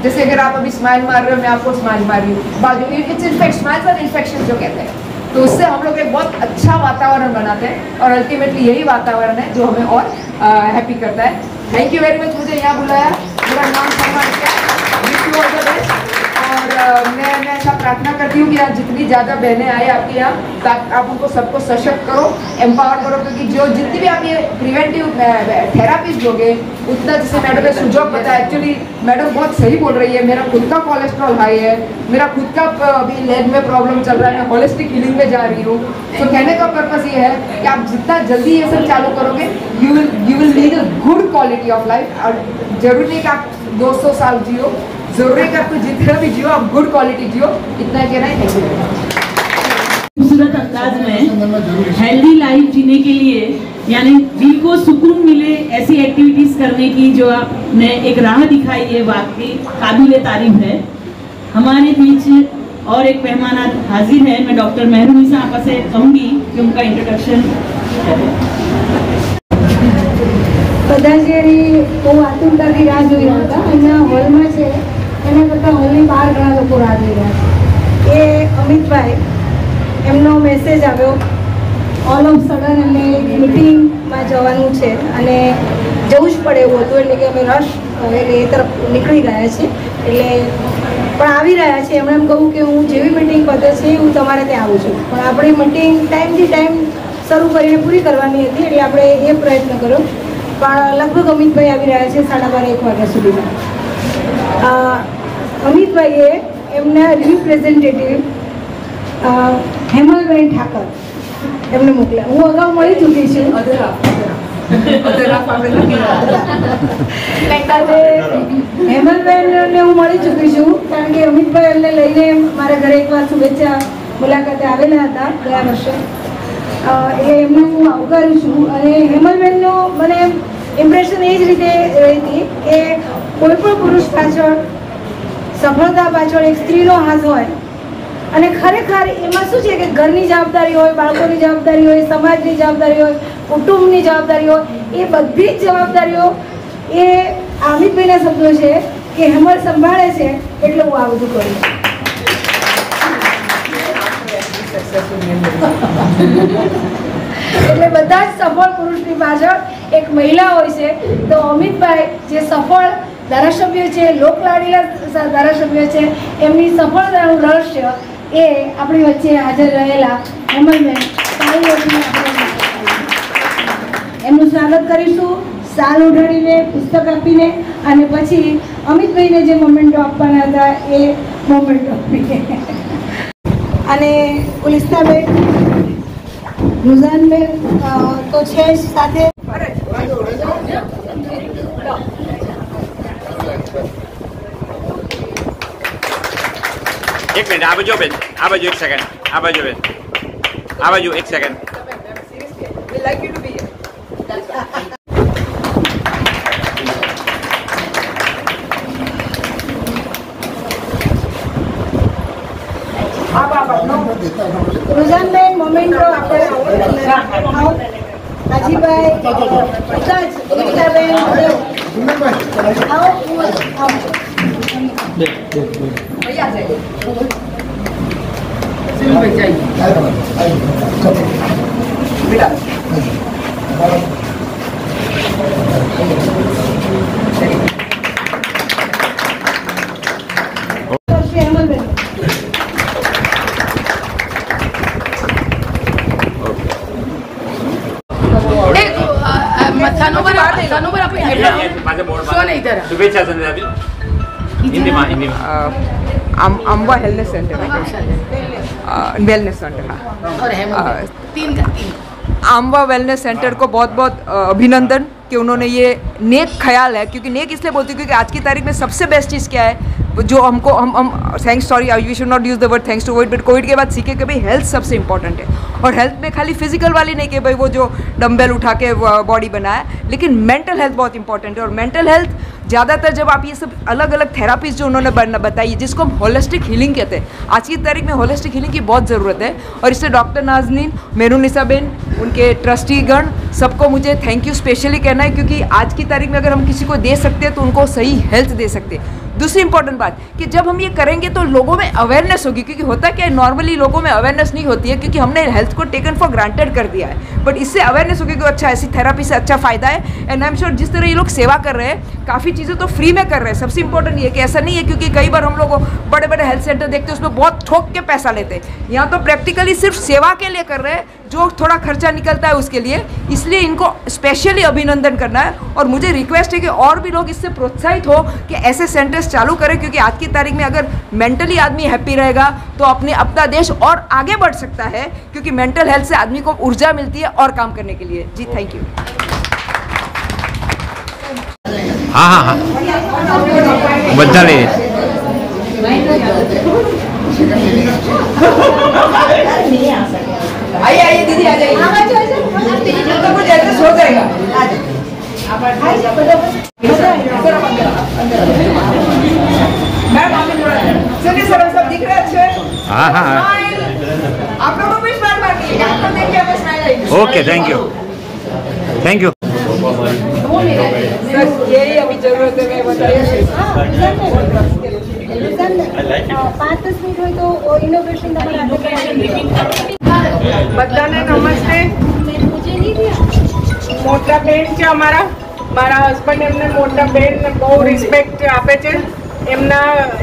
जैसे अगर आप अभी स्माइल मार रहे हो, मैं आपको स्माइल मार रही हूँ, बाजू it's in fact, smiles are infection जो कहते हैं, तो उससे हम लोग एक बहुत अच्छा वातावरण बनाते हैं, और अल्टीमेटली यही वातावरण है जो हमें और हैप्पी करता है। थैंक यू वेरी मच, मुझे यहाँ बुलाया, मेरा नाम सम्मान किया, wish you all the best. और मैं ऐसा प्रार्थना करती हूँ कि आज जितनी ज़्यादा बहनें आए आपके यहाँ, आप उनको सबको सशक्त करो, एम्पावर करो, क्योंकि जो जितनी भी आप ये प्रिवेंटिव थेरापीज लोगे, उतना, जैसे मैडम ने सुझाव बताया, एक्चुअली मैडम बहुत सही बोल रही है। मेरा खुद का कोलेस्ट्रॉल हाई है, मेरा खुद का अभी लेग में प्रॉब्लम चल रहा है, मैं होलिस्टिक हीलिंग में जा रही हूँ। तो कहने का पर्पस ये है कि आप जितना जल्दी ये सब चालू करोगे, you will lead a good quality of life. और जरूरी नहीं कि आप 200 साल जियो, जरूरी है कि आपको जितना भी जियो आप गुड क्वालिटी जियो। इतना कहना है। Thank you. खूबसूरत अंदाज में हेल्दी लाइफ जीने के लिए, यानी दिल को सुकून मिले ऐसी एक्टिविटीज करने की जो आपने एक राह दिखाई है, वाकई काबिल तारीफ है। हमारे बीच और एक मेहमान हाजिर है, मैं डॉक्टर मेहरुनिसा आपा से कहूँगी कि उनका इंट्रोडक्शन करें। પધારજેરી બહુ આતુરતાથી રાહ જોઈ રહ્યા હતા। અહીંયા હોલમાં છે એના કરતાં હોલની બહાર ઘણા લોકો રાહ જોઈ રહ્યા છે। એ અમિતભાઈ, એમનો મેસેજ આવ્યો, ઓલ ઓફ સડન એમને મીટિંગમાં જવાનું છે અને જવું જ પડે એવું હતું, એટલે કે અમે રશ એટલે એ તરફ નીકળી ગયા છીએ, એટલે પણ આવી રહ્યા છે। એમણે એમ કહ્યું કે હું જેવી મીટિંગ પતે છે હું તમારે ત્યાં આવું છું, પણ આપણી મીટિંગ ટાઈમથી ટાઈમ શરૂ કરીને પૂરી કરવાની હતી, એટલે આપણે એ પ્રયત્ન કર્યો। પણ લગભગ અમિતભાઈ આવી રહ્યા છે 12:30-1 વાગ્યા સુધીમાં। અમિતભાઈએ એમના રિપ્રેઝેન્ટેટિવ હેમલબેન ઠાકર એમને મોકલ્યા। હું અગાઉ મળી ચૂકી છું, હેમલબેનને હું મળી ચૂકી છું, કારણ કે અમિતભાઈ એમને લઈને મારા ઘરે એકવાર શુભેચ્છા મુલાકાતે આવેલા હતા ગયા વર્ષે, એટલે એમને હું આવકારું છું। અને હેમલબેનનો મને ઇમ્પ્રેશન એ જ રીતે રહી હતી કે કોઈ પણ પુરુષ પાછળ, સફળતા પાછળ એક સ્ત્રીનો હાથ હોય, અને ખરેખર એમાં શું છે કે ઘરની જવાબદારી હોય, બાળકોની જવાબદારી હોય, સમાજની જવાબદારી હોય, કુટુંબની જવાબદારી હોય, એ બધી જ જવાબદારીઓ એ અમિતભાઈના શબ્દો છે કે હેમલ સંભાળે છે, એટલે હું આ બધું કરું છું। એટલે બધા જ સફળ પુરુષની પાછળ એક મહિલા હોય છે। તો અમિતભાઈ જે સફળ ધારાસભ્ય છે, લોકલાડીલા ધારાસભ્ય છે, એમની સફળતાનું રહસ્ય એ આપણી વચ્ચે હાજર રહેલા હેમલબેન એમનું સ્વાગત કરીશું, સાલ ઓઢાડીને, પુસ્તક આપીને, અને પછી અમિતભાઈને જે મોમેન્ટો આપવાના હતા એ મોમેન્ટો આપીને। અને ગુલિસ્તાબેન, રુઝાનબેન તો છે જ સાથે। एक मिनट आ बाजू बेन, आ बाजू एक सेकंड, आ बाजू बेन, आ बाजू एक second. We like you to be here. रुझानबेन मोमेंटो આપણે આવો હાજીભાઈ વિકાસ વિકાબેન આવો भैया से बेटा शुभेच्छा संध्या. हिंदी में, हिंदी में. अम्बा हेलनेस सेंटर वेलनेस सेंटर हाँ और तीन का तीन. अम्बा वेलनेस सेंटर को बहुत बहुत अभिनंदन कि उन्होंने ये नेक ख्याल है, क्योंकि नेक इसलिए बोलती हूँ क्योंकि आज की तारीख में सबसे बेस्ट चीज़ क्या है जो हमको हम thanks sorry we should not use the word thanks to COVID, but COVID के बाद सीखे कि भाई हेल्थ सबसे इंपॉर्टेंट है. और हेल्थ में खाली फिजिकल वाली नहीं कि भाई वो जो डम्बेल उठा के बॉडी बनाया, लेकिन मेंटल हेल्थ बहुत इंपॉर्टेंट है. और मेंटल हेल्थ ज़्यादातर जब आप ये सब अलग अलग थेरापीज जो उन्होंने बताई जिसको हम होलिस्टिक हीलिंग कहते हैं, आज की तारीख में होलिस्टिक हीलिंग की बहुत ज़रूरत है. और इससे डॉक्टर नाजनीन, मेरुनिसा बेन, उनके ट्रस्टीगण सबको मुझे थैंक यू स्पेशली कहना है, क्योंकि आज की तारीख में अगर हम किसी को दे सकते हैं तो उनको सही हेल्थ दे सकते हैं. दूसरी इंपॉर्टेंट बात कि जब हम ये करेंगे तो लोगों में अवेयरनेस होगी, क्योंकि होता क्या है नॉर्मली लोगों में अवेयरनेस नहीं होती है क्योंकि हमने हेल्थ को टेकन फॉर ग्रांटेड कर दिया है. बट इससे अवेयरनेस होगी कि अच्छा ऐसी थेरापी से अच्छा फ़ायदा है. एंड आई एम श्योर जिस तरह ये लोग सेवा कर रहे हैं काफ़ी चीज़ें तो फ्री में कर रहे हैं. सबसे इंपॉर्टेंट ये कि ऐसा नहीं है, क्योंकि कई बार हम लोग बड़े बड़े हेल्थ सेंटर देखते हैं उसमें बहुत ठोक के पैसा लेते हैं. यहाँ तो प्रैक्टिकली सिर्फ सेवा के लिए कर रहे हैं, जो थोड़ा खर्चा निकलता है उसके लिए. इसलिए इनको स्पेशली अभिनंदन करना है. और मुझे रिक्वेस्ट है कि और भी लोग इससे प्रोत्साहित हो कि ऐसे सेंटर्स चालू करें, क्योंकि आज की तारीख में अगर मेंटली आदमी हैप्पी रहेगा तो अपना देश और आगे बढ़ सकता है, क्योंकि मेंटल हेल्थ से आदमी को ऊर्जा मिलती है और काम करने के लिए. जी थैंक यू. हाँ हाँ हाँ बद्दा ले आइए आइए दीदी आ जाइए. तो कुछ ऐसे हो जाएगा. मैम सुनिए सर सब दिख रहे हैं अच्छे. हाँ हाँ आप लोगों को भी स्माइल मारनी है. आपको देख के हमें स्माइल आएगी. Okay thank you thank you. Sir यही अभी जरूरत है. मैं बताइए 5-10 મિનિટ હોય તો ઇનોવેશન બધાને નમસ્તે. મોટા બેન છે મારા હસબન્ડ એમને મોટા બેન બહુ રિસ્પેક્ટ આપે છે. એમના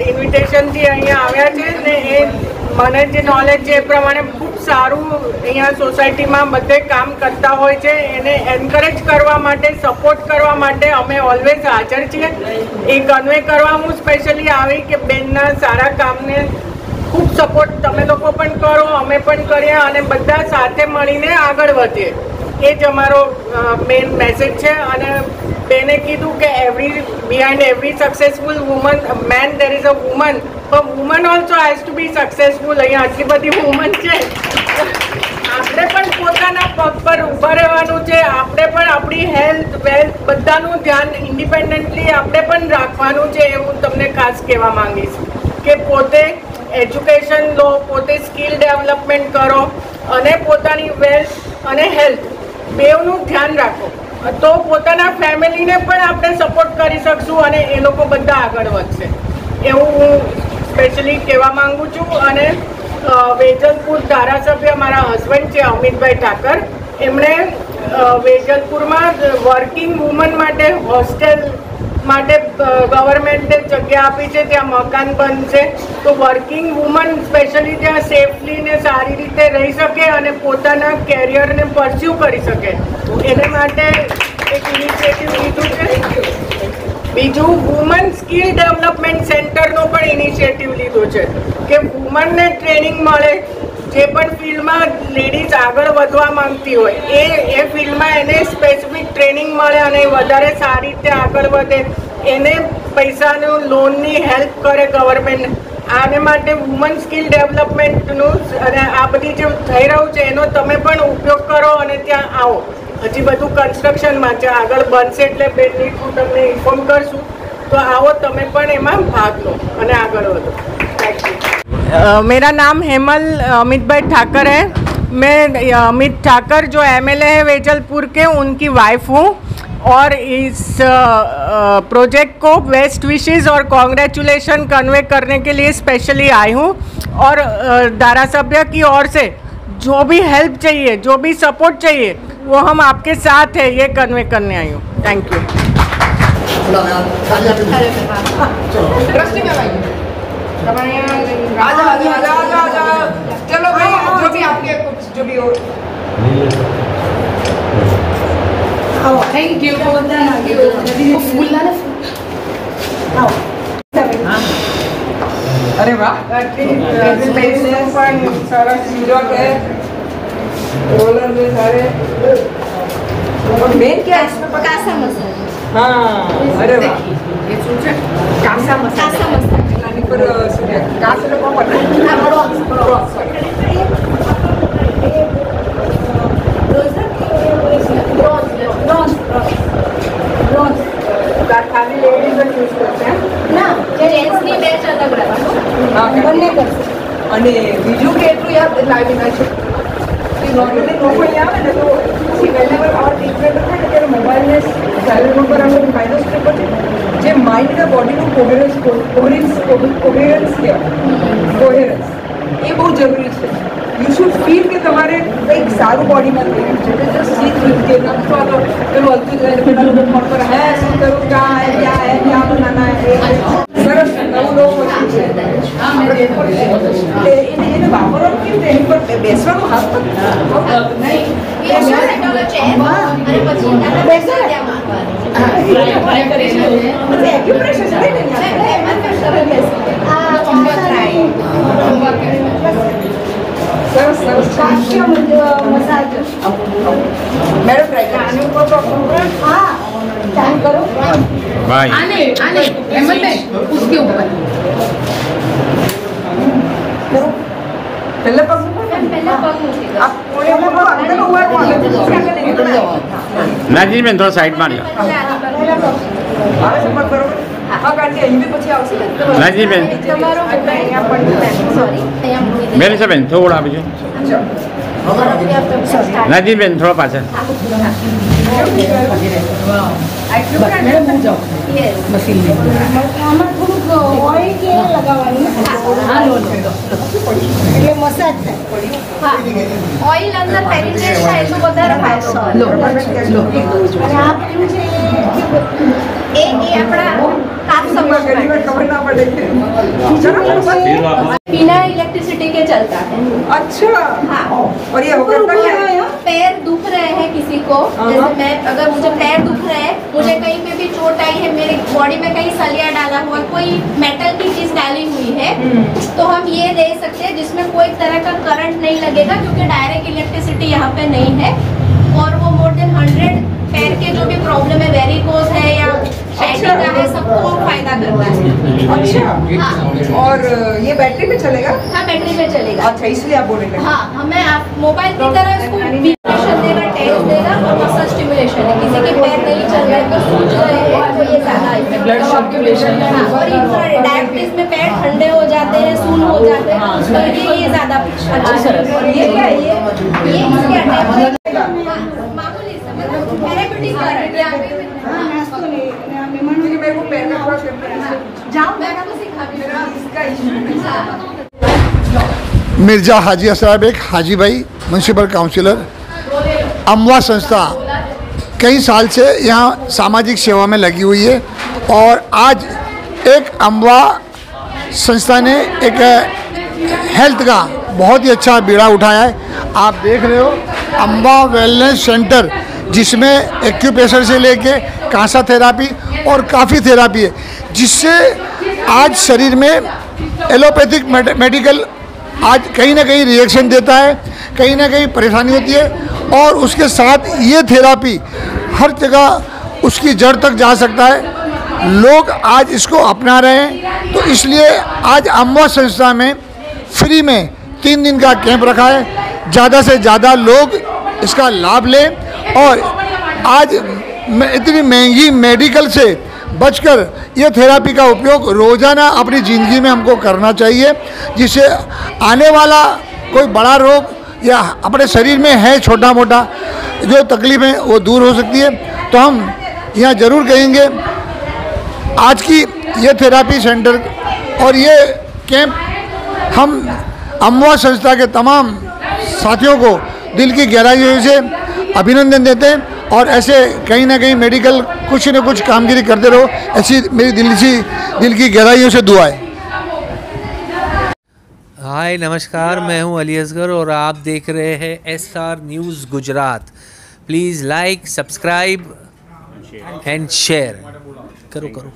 ઇન્વિટેશનથી અહીંયા આવ્યા છે ને એ મને જે નોલેજ છે એ પ્રમાણે ખૂબ સારું અહીંયા સોસાયટીમાં બધે કામ કરતા હોય છે. એને એન્કરેજ કરવા માટે સપોર્ટ કરવા માટે અમે ઓલવેઝ હાજર છીએ. એ કન્વે કરવા હું સ્પેશિયલી આવી કે બેનના સારા કામને ખૂબ સપોર્ટ તમે લોકો પણ કરો, અમે પણ કરીએ અને બધા સાથે મળીને આગળ વધીએ. એ જ અમારો મેઇન મેસેજ છે. અને બેને કીધું કે behind every successful woman man there is a woman, પણ woman also has to be successful. અહીંયા આટલી બધી વુમન છે. આપણે પણ પોતાના પગ પર ઊભા રહેવાનું છે. આપણે પણ આપણી હેલ્થ વેલ્થ બધાનું ધ્યાન ઇન્ડિપેન્ડન્ટલી આપણે પણ રાખવાનું છે. એ હું તમને ખાસ કહેવા માંગીશ કે પોતે એજ્યુકેશન લો, પોતે સ્કિલ ડેવલપમેન્ટ કરો અને પોતાની વેલ્થ અને હેલ્થ બેવનું ધ્યાન રાખો તો પોતાના ફેમિલીને પણ આપણે સપોર્ટ કરી શકશું અને એ લોકો બધા આગળ વધશે એવું હું સ્પેશિયલી કહેવા માંગુ છું. અને વેજલપુર ધારાસભ્ય મારા હસબન્ડ છે અમિતભાઈ ઠાકર, એમણે વેજલપુરમાં વર્કિંગ વુમન માટે હોસ્ટેલ માટે ગવર્મેન્ટે જગ્યા આપી છે. ત્યાં મકાન બંધ છે તો વર્કિંગ વુમન સ્પેશિયલી ત્યાં સેફલી ને સારી રીતે રહી શકે અને પોતાના કેરિયરને પરસ્યુ કરી શકે એને માટે એક ઇનિશિયેટિવ લીધું છે. બીજું વુમન સ્કિલ ડેવલપમેન્ટ સેન્ટરનો પણ ઇનિશિયેટિવ લીધો છે કે વુમનને ટ્રેનિંગ મળે. જે પણ ફિલ્ડમાં લેડીઝ આગળ વધવા માંગતી હોય એ ફિલ્ડમાં એને સ્પેસિફિક ટ્રેનિંગ મળે અને વધારે સારી રીતે આગળ વધે. એને પૈસાનું લોનની હેલ્પ કરે ગવર્મેન્ટ આને માટે વુમન સ્કિલ ડેવલપમેન્ટનું અને આ બધી જે થઈ રહ્યું છે એનો તમે પણ ઉપયોગ કરો અને ત્યાં આવો. હજી બધું કન્સ્ટ્રક્શનમાં છે, આગળ બનશે એટલે બેનની હું તમને ઇન્ફોર્મ કરશું. તો आओ તમે પણ એમાં ભાગ લો અને આગળ વધો. Thank you. मेरा नाम हेमल अमित भाई ठाकर है. मैं अमित ठाकर जो एमएलए है वेजलपुर के, उनकी वाइफ हूँ और इस प्रोजेक्ट को बेस्ट विशेस और कॉन्ग्रेचुलेशन कन्वे करने के लिए स्पेशली आई हूँ. और धारासभ्य की ओर से जो भी हेल्प चाहिए, जो भी सपोर्ट चाहिए, वो हम आपके साथ है, ये कन्वे करने आई हूँ. Thank you. चलो भाई, जो भी आपके कुछ जो भी हो. Thank you. अरे वाह, प्रेजेंटेशन પણ સરસ હીરો છે. रोलर में सारे मेन क्या है इसमें? कासा मसाला. हाँ, अरे वाह, ये सोचा कासा मसाला. नानी पर कासा लोग पता है. हाँ, ब्रॉन्ज. खाली लेडीज यूज करते हैं ના જેન્ટ્સ ની બેચ અલગ રાખો. હા, બંને કરશે. અને બીજું કે એટલું યાદ લાવી નાખો કે નોર્મલી નોર્મલી આવે ને તો પછી વેલેવર આવા ટ્રીટમેન્ટ થાય ને ત્યારે મોબાઈલને સાયલેન્ટ મોડ પર આપણે ફાયદો છે પછી જે માઇન્ડ અને બોડીનું કોહેરન્સ કોહેરન્સ એ બહુ જરૂરી છે. યુ શુડ ફીલ કે તમારે કંઈક સારું બોડીમાં થઈ રહ્યું છે. એટલે જસ્ટ સીટ કે અથવા તો પેલું હલતું જાય પેલું ફોન પર હે શું કરું, ક્યાં હે, क्या है, क्या बनाना है. સરસ નવું નવું વસ્તુ છે. એને વાપરવાનું કેવી રીતે? એની પર બેસવાનું હાથ પર નહીં સરસ સરસ. મસાજ મેડમ ટ્રાય કરો. हाँ, टाइम करो भाई. आने आने हेमंत भाई उसके ऊपर पहले पग आप कोने में वो अंदर हुआ है कौन है? नाजी में थोड़ा साइड मार लो. आगे से मत करो. हाँ, काटी અહીં भी પછી આવશે. नाजी में તમારો અહીંયા પણ સોરી અહીંયા મૂકી દે. मेरे से बहन थोड़ा बीजू. नाजी बहन थोड़ा पाछा. मशीन में આમાં થોડુંક ઓઇલ કે લગાવવાનું એટલે મસાજ થાય. હા, ઓઇલ અંદર પેનિટ્રેટ થાય તો વધારે ફાયદો મળે. અને આ પેલું છે એ આપણા કાપ સમજ खबर ना पड़े. बिना इलेक्ट्रिसिटी के चलता है. अच्छा. हाँ. और ये होकर क्या है? पैर दुख रहे हैं किसी को, जैसे मैं, अगर मुझे पैर दुख रहे हैं, मुझे कहीं पे भी चोट आई है, मेरे बॉडी में कहीं सलिया डाला हुआ, कोई मेटल की चीज डाली हुई है, तो हम ये दे सकते हैं जिसमें कोई तरह का करंट नहीं लगेगा, क्योंकि डायरेक्ट इलेक्ट्रिसिटी यहाँ पे नहीं है. और वो मोर देन 100 पैर के जो भी प्रॉब्लम है, वेरिकोज है या शाइनिंग का है, सबको फायदा करता है. अच्छा. हाँ. और ये बैटरी में चलेगा? हाँ, बैटरी में चलेगा. अच्छा, इसलिए आप बोल रहे हैं. हाँ, हमें आप मोबाइल की तरह इसको विब्रेशन देगा, टेस्ट देगा और मसल स्टिमुलेशन है. किसी के पैर नहीं चल रहे तो सूज रहे हैं तो ये ज़्यादा ब्लड सर्कुलेशन. हाँ, और इंफ्रारेड डायबिटीज में पैर ठंडे हो जाते हैं, सून हो जाते हैं, तो ये ज़्यादा अच्छा है. ये क्या है? ये इसके अटैच मामूली थेरेप्यूटिक करंट. નાસ્તો ને આ મહેમાનો क्योंकि मेरे को पैर में थोड़ा करना है. जाओ, मैं आपको सिखा भी मेरा इसका इशू. मिर्ज़ा हाजी साहब एक हाजी भाई म्यूनसिपल काउंसिलर, अमवा संस्था कई साल से यहाँ सामाजिक सेवा में लगी हुई है. और आज एक अमवा संस्था ने एक हेल्थ का बहुत ही अच्छा बीड़ा उठाया है. आप देख रहे हो अम्बा वेलनेस सेंटर, जिसमें एक्यूप्रेशर से लेके कांसा थेरापी और काफ़ी थेरापी है, जिससे आज शरीर में एलोपैथिक मेडिकल आज कहीं ना कहीं रिएक्शन देता है, कहीं ना कहीं परेशानी होती है. और उसके साथ ये थेरापी हर जगह उसकी जड़ तक जा सकता है. लोग आज इसको अपना रहे हैं। तो इसलिए आज अमवा संस्था में फ्री में 3 दिन का कैंप रखा है। ज़्यादा से ज़्यादा लोग इसका लाभ लें और आज इतनी महंगी मेडिकल से बचकर ये थेरेपी का उपयोग रोज़ाना अपनी ज़िंदगी में हमको करना चाहिए, जिससे आने वाला कोई बड़ा रोग या अपने शरीर में है छोटा मोटा जो तकलीफ है वो दूर हो सकती है। तो हम यहाँ ज़रूर कहेंगे आज की ये थेरेपी सेंटर और ये कैंप हम अमवा संस्था के तमाम साथियों को दिल की गहराइयों से अभिनंदन देते हैं और ऐसे कहीं ना कहीं मेडिकल कुछ न कुछ कामगिरी करते रहो, ऐसी मेरी दिल की गहराइयों से दुआ है। हाय नमस्कार, मैं हूं अली असगर और आप देख रहे हैं SR news Gujarat. Please like, subscribe and share करो।